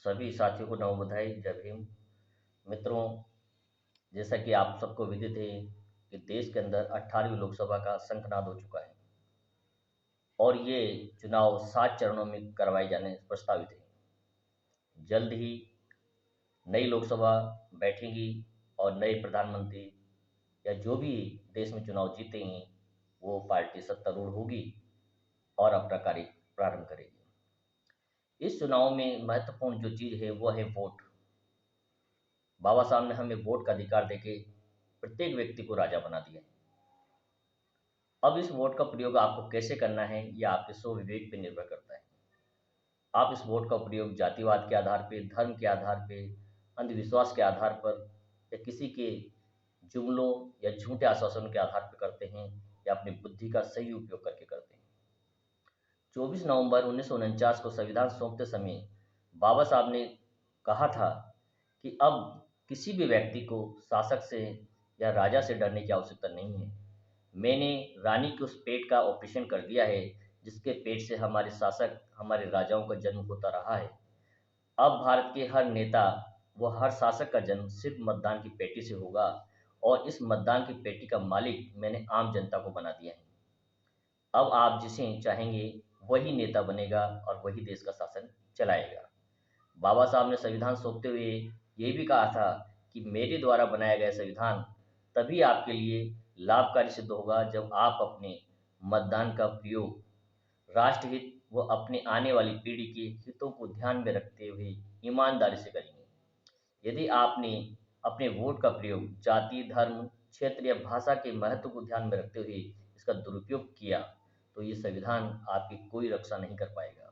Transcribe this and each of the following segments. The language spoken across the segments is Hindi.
सभी साथियों को नव बधाई, जय भीम। मित्रों, जैसा कि आप सबको विदित है कि देश के अंदर 18वीं लोकसभा का शंखनाद हो चुका है और ये चुनाव 7 चरणों में करवाए जाने प्रस्तावित है। जल्द ही नई लोकसभा बैठेंगी और नए प्रधानमंत्री या जो भी देश में चुनाव जीतेंगे वो पार्टी सत्तारूढ़ होगी और अपना कार्य प्रारंभ करेगी। इस चुनाव में महत्वपूर्ण जो चीज़ है वो है वोट। बाबा साहब ने हमें वोट का अधिकार देके प्रत्येक व्यक्ति को राजा बना दिया है। अब इस वोट का प्रयोग आपको कैसे करना है यह आपके स्व विवेक पर निर्भर करता है। आप इस वोट का प्रयोग जातिवाद के आधार पे, धर्म के आधार पे, अंधविश्वास के आधार पर या किसी के जुमलों या झूठे आश्वासनों के आधार पर करते हैं या अपनी बुद्धि का सही उपयोग करके करते हैं। 24 नवंबर 1949 को संविधान सौंपते समय बाबा साहब ने कहा था कि अब किसी भी व्यक्ति को शासक से या राजा से डरने की आवश्यकता नहीं है। मैंने रानी के उस पेट का ऑपरेशन कर दिया है जिसके पेट से हमारे शासक, हमारे राजाओं का जन्म होता रहा है। अब भारत के हर नेता व हर शासक का जन्म सिर्फ मतदान की पेटी से होगा और इस मतदान की पेटी का मालिक मैंने आम जनता को बना दिया है। अब आप जिसे चाहेंगे वही नेता बनेगा और वही देश का शासन चलाएगा। बाबा साहब ने संविधान सौंपते हुए ये भी कहा था कि मेरे द्वारा बनाया गया संविधान तभी आपके लिए लाभकारी सिद्ध होगा जब आप अपने मतदान का प्रयोग राष्ट्रहित व अपने आने वाली पीढ़ी के हितों को ध्यान में रखते हुए ईमानदारी से करेंगे। यदि आपने अपने वोट का प्रयोग जाति, धर्म, क्षेत्र या भाषा के महत्व को ध्यान में रखते हुए इसका दुरुपयोग किया तो ये संविधान आपकी कोई रक्षा नहीं कर पाएगा।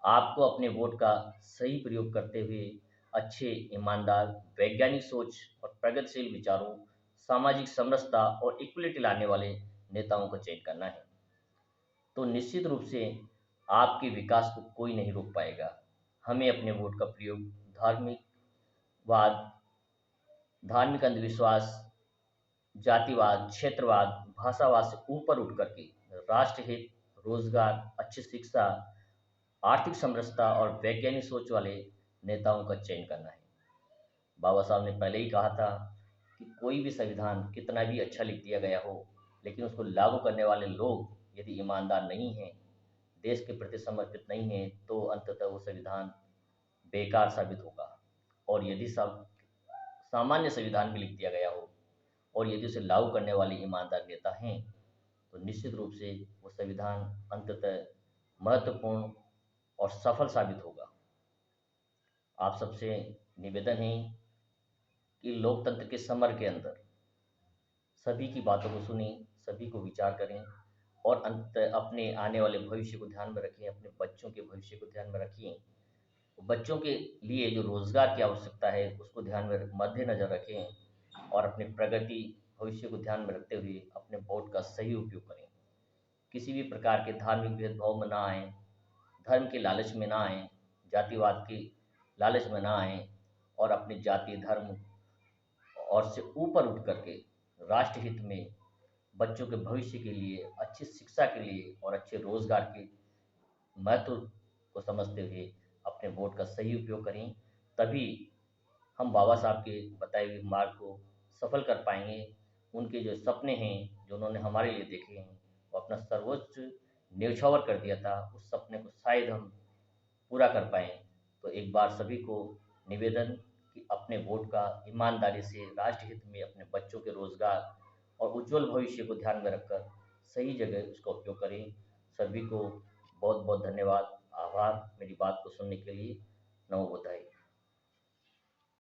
आपको अपने वोट का सही प्रयोग करते हुए अच्छे, ईमानदार, वैज्ञानिक सोच और प्रगतिशील विचारों, सामाजिक समरसता और इक्वलिटी लाने वाले नेताओं का चयन करना है। तो निश्चित रूप से आपके विकास को कोई नहीं रोक पाएगा। हमें अपने वोट का प्रयोग धार्मिकवाद, धार्मिक अंधविश्वास, जातिवाद, क्षेत्रवाद, भाषावाद से ऊपर उठ करके राष्ट्रहित, रोजगार, अच्छी शिक्षा, आर्थिक समरसता और वैज्ञानिक सोच वाले नेताओं का चयन करना है। बाबा साहब ने पहले ही कहा था कि कोई भी संविधान कितना भी अच्छा लिख दिया गया हो, लेकिन उसको लागू करने वाले लोग यदि ईमानदार नहीं हैं, देश के प्रति समर्पित नहीं हैं, तो अंततः वो संविधान बेकार साबित होगा। और यदि सब सामान्य संविधान भी लिख दिया गया हो और यदि उसे लागू करने वाले ईमानदार नेता हैं, तो निश्चित रूप से वो संविधान अंततः महत्वपूर्ण और सफल साबित होगा। आप सबसे निवेदन है कि लोकतंत्र के समर के अंदर सभी की बातों को सुनें, सभी को विचार करें और अंत अपने आने वाले भविष्य को ध्यान में रखें, अपने बच्चों के भविष्य को ध्यान में रखें। बच्चों के लिए जो रोजगार की आवश्यकता है उसको ध्यान में मद्देनजर रखें और अपनी प्रगति, भविष्य को ध्यान में रखते हुए अपने वोट का सही उपयोग करें। किसी भी प्रकार के धार्मिक भेदभाव में ना आएँ, धर्म के लालच में ना आएँ, जातिवाद के लालच में ना आएँ और अपनी जाति, धर्म और से ऊपर उठ करके राष्ट्रहित में बच्चों के भविष्य के लिए, अच्छी शिक्षा के लिए और अच्छे रोजगार के महत्व को समझते हुए अपने वोट का सही उपयोग करें। तभी हम बाबा साहब के बताए हुए मार्ग को सफल कर पाएंगे। उनके जो सपने हैं जो उन्होंने हमारे लिए देखे हैं, वो अपना सर्वोच्च न्यौछावर कर दिया था, उस सपने को शायद हम पूरा कर पाएँ। तो एक बार सभी को निवेदन कि अपने वोट का ईमानदारी से राष्ट्रहित में अपने बच्चों के रोजगार और उज्जवल भविष्य को ध्यान में रखकर सही जगह उसका उपयोग करें। सभी को बहुत बहुत धन्यवाद, आभार मेरी बात को सुनने के लिए। नमो बुद्धाय।